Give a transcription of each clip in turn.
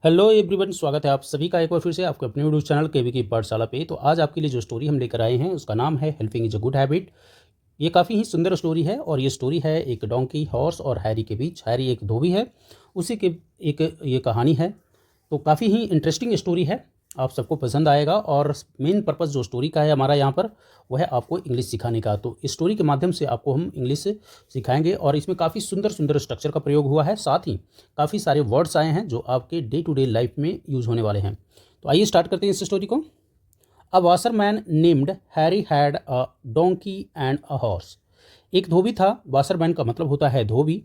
Hello everyone, स्वागत है आप सभी का एक बार फिर से आपके अपने यूट्यूब चैनल केवी की पाठशाला पे। तो आज आपके लिए जो स्टोरी हम लेकर आए हैं उसका नाम है helping is a good habit. ये काफ़ी ही सुंदर स्टोरी है और ये स्टोरी है एक डोंकी, हॉर्स और हैरी के बीच। हैरी एक धोबी है, उसी के एक ये कहानी है। तो काफ़ी ही इंटरेस्टिंग स्टोरी है, आप सबको पसंद आएगा। और मेन पर्पस जो स्टोरी का है हमारा यहाँ पर, वह है आपको इंग्लिश सिखाने का। तो इस स्टोरी के माध्यम से आपको हम इंग्लिश सिखाएंगे और इसमें काफ़ी सुंदर सुंदर स्ट्रक्चर का प्रयोग हुआ है। साथ ही काफ़ी सारे वर्ड्स आए हैं जो आपके डे टू डे लाइफ में यूज़ होने वाले हैं। तो आइए स्टार्ट करते हैं इस स्टोरी को। A washerman named Harry had a donkey and a horse. एक धोबी था, वासरमैन का मतलब होता है धोबी।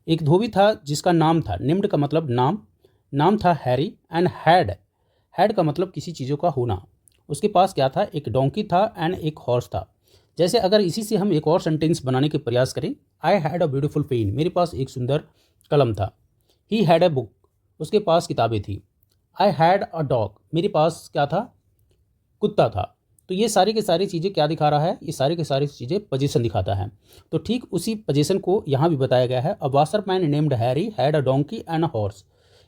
एक धोबी था जिसका नाम था, नेम्ड का मतलब नाम, नाम था हैरी, एंड हैड, हैड का मतलब किसी चीज़ों का होना। उसके पास क्या था? एक डोंकी था एंड एक हॉर्स था। जैसे अगर इसी से हम एक और सेंटेंस बनाने के प्रयास करें, I had a beautiful pen, मेरे पास एक सुंदर कलम था। ही हैड अ बुक, उसके पास किताबें थी। आई हैड अ डॉग, मेरे पास क्या था? कुत्ता था। तो ये सारी की सारी चीज़ें क्या दिखा रहा है? ये सारी की सारी चीज़ें पोजीशन दिखाता है। तो ठीक उसी पोजीशन को यहाँ भी बताया गया है। A washerman named Harry had a donkey and a horse.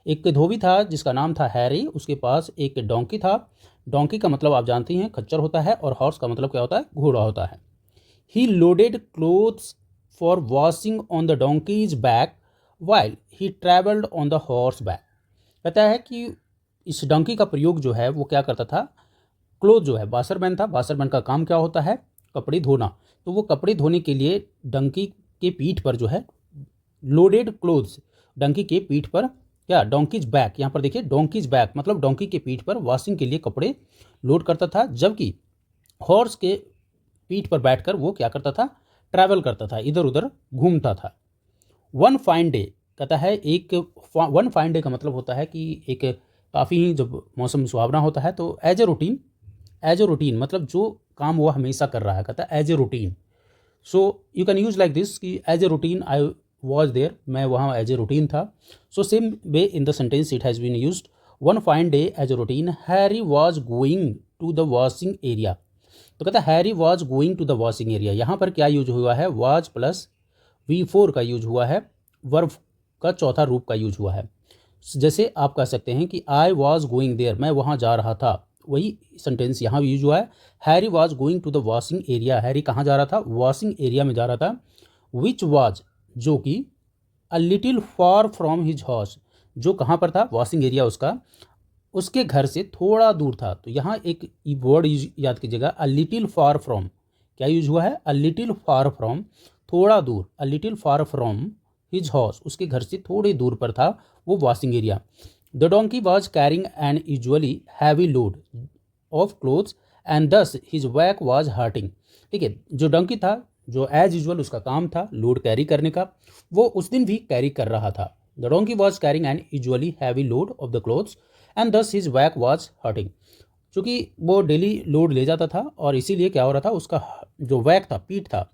एक धोबी था जिसका नाम था हैरी, उसके पास एक डोंकी था। डोंकी का मतलब आप जानती हैं खच्चर होता है, और हॉर्स का मतलब क्या होता है? घोड़ा होता है। He loaded clothes for washing on the donkey's back while he travelled on the horse back. कहता है कि इस डोंकी का प्रयोग जो है वो क्या करता था? क्लोथ जो है, बासरमैन था, बासरमैन का काम क्या होता है? कपड़े धोना। तो वो कपड़े धोने के लिए डंकी के पीठ पर जो है लोडेड क्लोथ्स, डंकी के पीठ पर क्या? डोंकीज बैक, यहाँ पर देखिए डोंकीज बैक मतलब डोंकी के पीठ पर वॉशिंग के लिए कपड़े लोड करता था, जबकि हॉर्स के पीठ पर बैठकर वो क्या करता था? ट्रैवल करता था, इधर उधर घूमता था। वन फाइन डे, कहता है एक वन फाइन डे का मतलब होता है कि एक काफ़ी ही जब मौसम सुहावना होता है, तो एज ए रूटीन मतलब जो काम वो हमेशा कर रहा है, कहता है as a routine. So you can use like this कि as a routine I was there, मैं वहाँ एज ए रूटीन था। So same way in the sentence it has been used. One fine day as a routine Harry was going to the washing area. तो कहता है Harry was going to the washing area. यहाँ पर क्या use हुआ है? Was plus V4 का use हुआ है, वर्ब का चौथा रूप का यूज हुआ है। जैसे आप कह सकते हैं कि आई वॉज गोइंग देयर, मैं वहाँ जा रहा था, वही सेंटेंस यहाँ भी यूज हुआ है। Harry was going to the washing area, Harry कहाँ जा रहा था? वॉशिंग एरिया में जा रहा था। विच वॉज, जो कि अ little far from his house, जो कहाँ पर था? वॉशिंग एरिया उसका उसके घर से थोड़ा दूर था। तो यहाँ एक वर्ड याद कीजिएगा, अ लिटिल फार फ्रॉम। क्या यूज हुआ है? अ लिटिल फार फ्रॉम, थोड़ा दूर। A little far from his house, उसके घर से थोड़ी दूर पर था वो washing area. The donkey was carrying an usually heavy load of clothes and thus his back was hurting. ठीक है, जो डोंकी था, जो एज यूजुअल उसका काम था लोड कैरी करने का, वो उस दिन भी कैरी कर रहा था। The donkey was carrying an usually heavy load of the clothes and thus his back was hurting. चूँकि वो डेली लोड ले जाता था और इसीलिए क्या हो रहा था? उसका जो वैक था, पीठ था,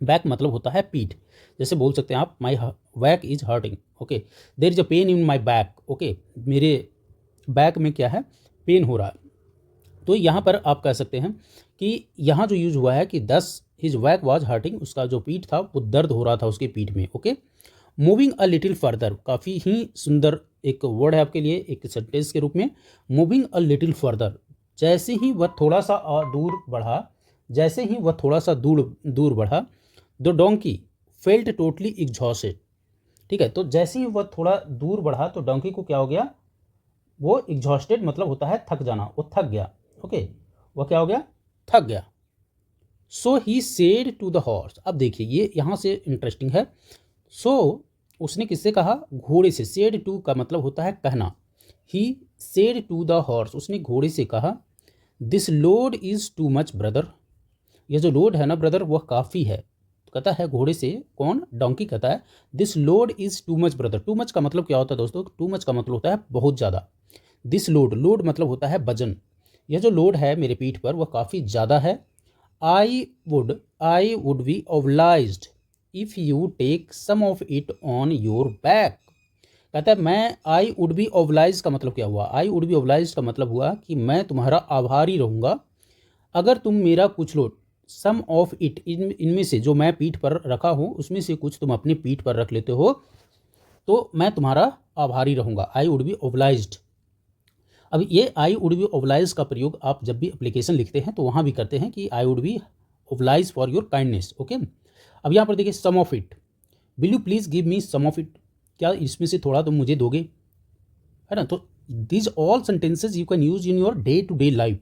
बैक मतलब होता है पीठ। जैसे बोल सकते हैं आप, my back is hurting, okay, there is a pain in my back, okay, मेरे बैक में क्या है? पेन हो रहा है। तो यहाँ पर आप कह सकते हैं कि यहाँ जो यूज हुआ है कि दस हिज बैक वॉज हर्टिंग, उसका जो पीठ था वो दर्द हो रहा था उसके पीठ में, okay. Moving a little further, काफ़ी ही सुंदर एक वर्ड है आपके लिए एक सेंटेंस के रूप में। मूविंग अ लिटिल फर्दर, जैसे ही वह थोड़ा सा दूर बढ़ा, जैसे ही वह थोड़ा सा दूर दूर बढ़ा, the donkey felt totally exhausted. ठीक है, तो जैसे ही वह थोड़ा दूर बढ़ा तो डोंकी को क्या हो गया? वो एग्जॉस्टेड मतलब होता है थक जाना, वो थक गया, ओके, वह क्या हो गया? थक गया। So he said to the horse, अब देखिए ये यहाँ से इंटरेस्टिंग है। सो उसने किससे कहा? घोड़े से। सेड टू का मतलब होता है कहना। He said to the horse, उसने घोड़े से कहा, this load is too much brother, यह जो लोड है ना ब्रदर वह काफ़ी है। तो कहता है घोड़े से, कौन? डोंकी कहता है, this load is too much brother. Too much का मतलब क्या होता है दोस्तों? टू मच का मतलब होता है बहुत ज़्यादा। दिस लोड, लोड मतलब होता है वजन। यह जो लोड है मेरे पीठ पर वह काफ़ी ज़्यादा है। I would be obliged if you take some of it on your back. कहता है मैं, आई वुड बी obliged का मतलब क्या हुआ? आई वुड बी obliged का मतलब हुआ कि मैं तुम्हारा आभारी रहूँगा अगर तुम मेरा कुछ लोड, सम ऑफ इट, इनमें से जो मैं पीठ पर रखा हूँ उसमें से कुछ तुम अपनी पीठ पर रख लेते हो तो मैं तुम्हारा आभारी रहूँगा, आई वुड बी ओबलाइज्ड। अब ये आई वुड बी ओबलाइज का प्रयोग आप जब भी एप्लीकेशन लिखते हैं तो वहाँ भी करते हैं कि I would be obliged for your kindness. Okay, अब यहाँ पर देखिए some of it, will you please give me some of it, क्या इसमें से थोड़ा तुम मुझे दोगे, है ना। तो these all sentences you can use in your day to day life.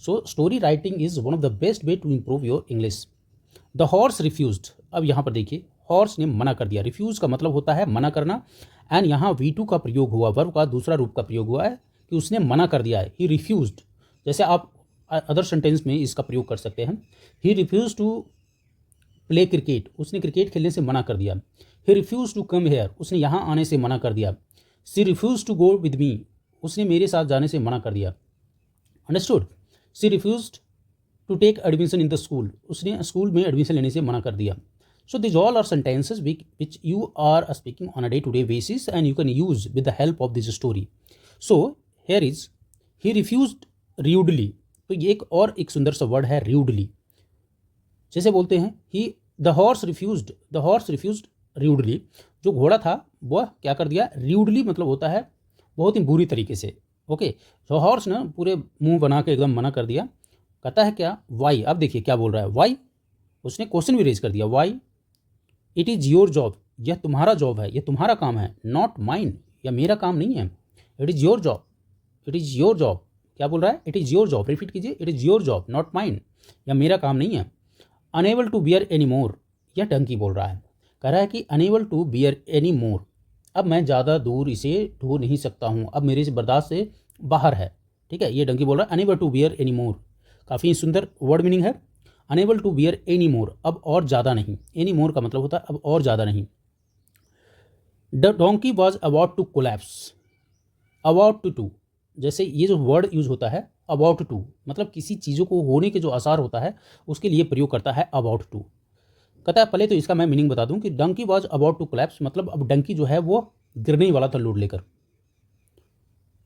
So story writing is one of the best way to improve your English. The horse refused, अब यहाँ पर देखिए हॉर्स ने मना कर दिया, रिफ्यूज का मतलब होता है मना करना, एंड यहाँ V2 का प्रयोग हुआ, वर्ब का दूसरा रूप का प्रयोग हुआ है कि उसने मना कर दिया है, ही रिफ्यूज्ड। जैसे आप अदर सेंटेंस में इसका प्रयोग कर सकते हैं, he refuse to play cricket, उसने क्रिकेट खेलने से मना कर दिया, he refuse to come here, उसने यहाँ आने से मना कर दिया, she refuse to go with me, उसने मेरे साथ जाने से मना कर दिया, understood. She refuse to take admission in the school, उसने स्कूल में एडमिशन लेने से मना कर दिया। So this all are sentences which you are speaking on a day to day basis and you can use with the help of this story. So here is he refused rudely, तो ये एक सुंदर सा word है rudely. जैसे बोलते हैं ही the horse refused rudely, जो घोड़ा था वह क्या कर दिया, र्यूडली मतलब होता है बहुत ही बुरी तरीके से। ओके, तो हॉर्स ने पूरे मुंह बना के एकदम मना कर दिया। कहता है क्या, वाई, अब देखिए क्या बोल रहा है, वाई, उसने क्वेश्चन भी रेज कर दिया, why, it is your job, यह तुम्हारा जॉब है, यह तुम्हारा काम है, नॉट माइन, यह मेरा काम नहीं है, it is your job, it is your job, क्या बोल रहा है, it is your job, repeat कीजिए, it is your job not mine, यह मेरा काम नहीं है। Unable to bear any more, यह डंकी बोल रहा है, कह रहा है कि unable to bear any more, अब मैं ज़्यादा दूर इसे ढो नहीं सकता हूँ, अब मेरे से बर्दाश्त से बाहर है, ठीक है, ये डंकी बोल रहा है unable to bear any more. काफ़ी सुंदर वर्ड मीनिंग है, unable to bear any more, अब और ज़्यादा नहीं, एनी मोर का मतलब होता है अब और ज़्यादा नहीं। The donkey was about to collapse, about to, जैसे ये जो वर्ड यूज होता है अबाउट टू, मतलब किसी चीज़ों को होने के जो आसार होता है उसके लिए प्रयोग करता है अबाउट टू। कहता है पहले तो इसका मैं मीनिंग बता दूं कि donkey was about to collapse, मतलब अब डंकी जो है वो गिरने ही वाला था लोड लेकर,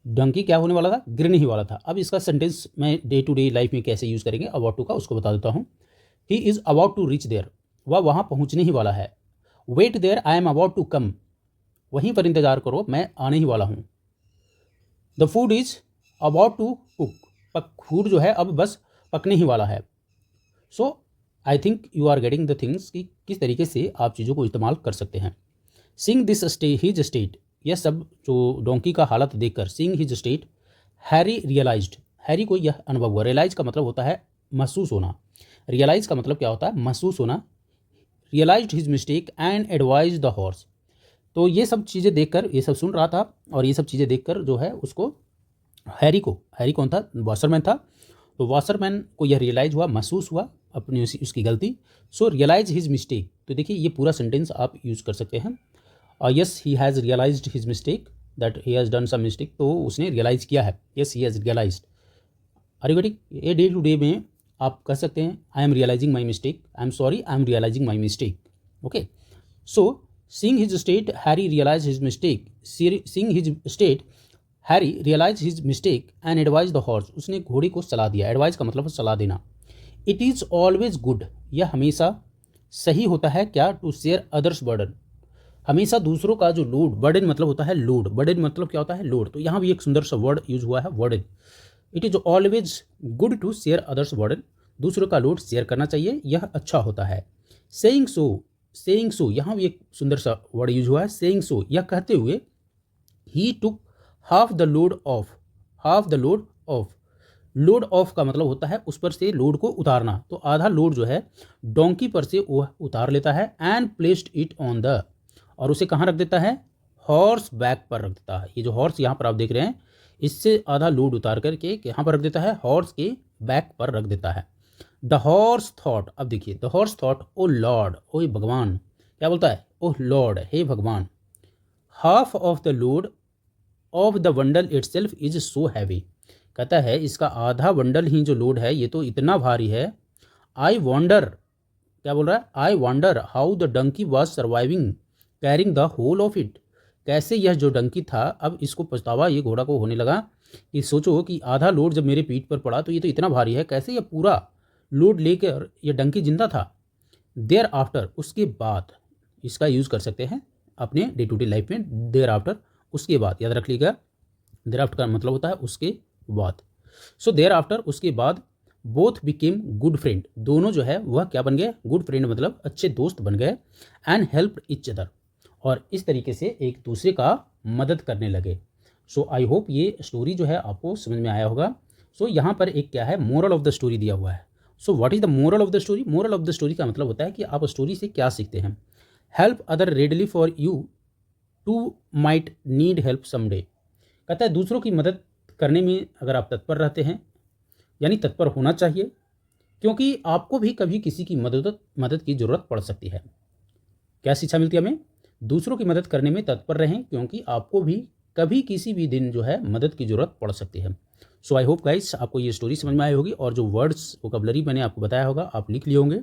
डंकी क्या होने वाला था, गिरने ही वाला था। अब इसका सेंटेंस मैं डे टू डे लाइफ में कैसे यूज़ करेंगे अबाउट टू का, उसको बता देता हूँ। He is about to reach there, वह वहाँ पहुँचने ही वाला है। Wait there, I am about to come, वहीं पर इंतज़ार करो, मैं आने ही वाला हूँ। The food is about to cook, food जो है अब बस पकने ही वाला है। So I think you are getting the things कि किस तरीके से आप चीज़ों को इस्तेमाल कर सकते हैं। सिंग दिस हिज स्टेट, यह सब जो डोंकी का हालत देखकर, seeing his state, Harry realised, Harry को यह अनुभव हुआ, रियलाइज का मतलब होता है महसूस होना, रियलाइज का मतलब क्या होता है, महसूस होना। Realized his mistake and advise the horse, तो ये सब चीज़ें देखकर, ये सब सुन रहा था और ये सब चीज़ें देखकर जो है उसको, हैरी कौन था, वॉशरमैन था, तो वॉशरमैन को यह रियलाइज हुआ, महसूस हुआ अपनी उसकी गलती। सो रियलाइज हिज मिस्टेक, तो देखिए ये पूरा सेंटेंस आप यूज़ कर सकते हैं। Yes he has realized his mistake, that he has done some mistake, तो उसने रियलाइज किया है, यस ही हैज़ रियलाइज्ड। अरिगटिक, ये डे टू डे में आप कह सकते हैं I am realizing my mistake, I am sorry, I am realizing my mistake. Okay, so seeing his state, Harry realize his mistake, seeing his state, Harry realize his mistake and advise the horse, उसने घोड़े को सलाह दिया, advise का मतलब सलाह देना। It is always good, यह हमेशा सही होता है क्या, टू शेयर अदर्स बर्डन, हमेशा दूसरों का जो लोड, बर्डन मतलब होता है लोड, बर्डन मतलब क्या होता है लोड, तो यहाँ भी एक सुंदर सा वर्ड यूज हुआ है burden. It is always good to share others burden, दूसरों का लोड शेयर करना चाहिए, यह अच्छा होता है। सेइंग सो, यहाँ भी एक सुंदर सा वर्ड यूज हुआ है सेइंग सो, यह कहते हुए, he took half the load off, load off का मतलब होता है उस पर से लोड को उतारना, तो आधा लोड जो है डोंकी पर से वह उतार लेता है, and placed it on the, और उसे कहाँ रख देता है, हॉर्स बैक पर रख देता है। ये जो हॉर्स यहाँ पर आप देख रहे हैं, इससे आधा लोड उतार करके यहाँ पर रख देता है, हॉर्स के बैक पर रख देता है। द हॉर्स थॉट, अब देखिए the horse thought, oh lord, ओ भगवान, क्या बोलता है, ओ लॉर्ड, हे भगवान, half of the load of the bundle itself is so heavy, कहता है इसका आधा बंडल ही जो लोड है ये तो इतना भारी है। आई वॉन्डर, क्या बोल रहा है, I wonder how the donkey was surviving carrying the whole of it, कैसे यह जो डंकी था, अब इसको पछतावा ये घोड़ा को होने लगा कि सोचो कि आधा लोड जब मेरे पीठ पर पड़ा तो ये तो इतना भारी है, कैसे यह पूरा लोड लेकर यह डंकी जिंदा था। देयर आफ्टर, उसके बाद, इसका यूज़ कर सकते हैं अपने डे टू डे लाइफ में देयर आफ्टर, उसके बाद, याद रख लीजिएगा, देयर आफ्टर का मतलब होता है उसके बाद। सो देयर आफ्टर, उसके बाद, बोथ बिकेम गुड फ्रेंड, दोनों जो है वह क्या बन गए, गुड फ्रेंड मतलब अच्छे दोस्त बन गए, एंड हेल्प ईच अदर, और इस तरीके से एक दूसरे का मदद करने लगे। सो आई होप ये स्टोरी जो है आपको समझ में आया होगा। सो यहाँ पर एक क्या है, मोरल ऑफ द स्टोरी दिया हुआ है। So what is the moral of the story? Moral of the story का मतलब होता है कि आप स्टोरी से क्या सीखते हैं। Help other readily for you too might need help someday, कहता है दूसरों की मदद करने में अगर आप तत्पर रहते हैं, यानी तत्पर होना चाहिए, क्योंकि आपको भी कभी किसी की मदद की ज़रूरत पड़ सकती है। क्या शिक्षा मिलती है हमें? दूसरों की मदद करने में तत्पर रहें, क्योंकि आपको भी कभी किसी भी दिन जो है मदद की ज़रूरत पड़ सकती है। सो आई होप गाइस आपको ये स्टोरी समझ में आई होगी, और जो वर्ड्स वोकैबुलरी मैंने आपको बताया होगा आप लिख लिए होंगे।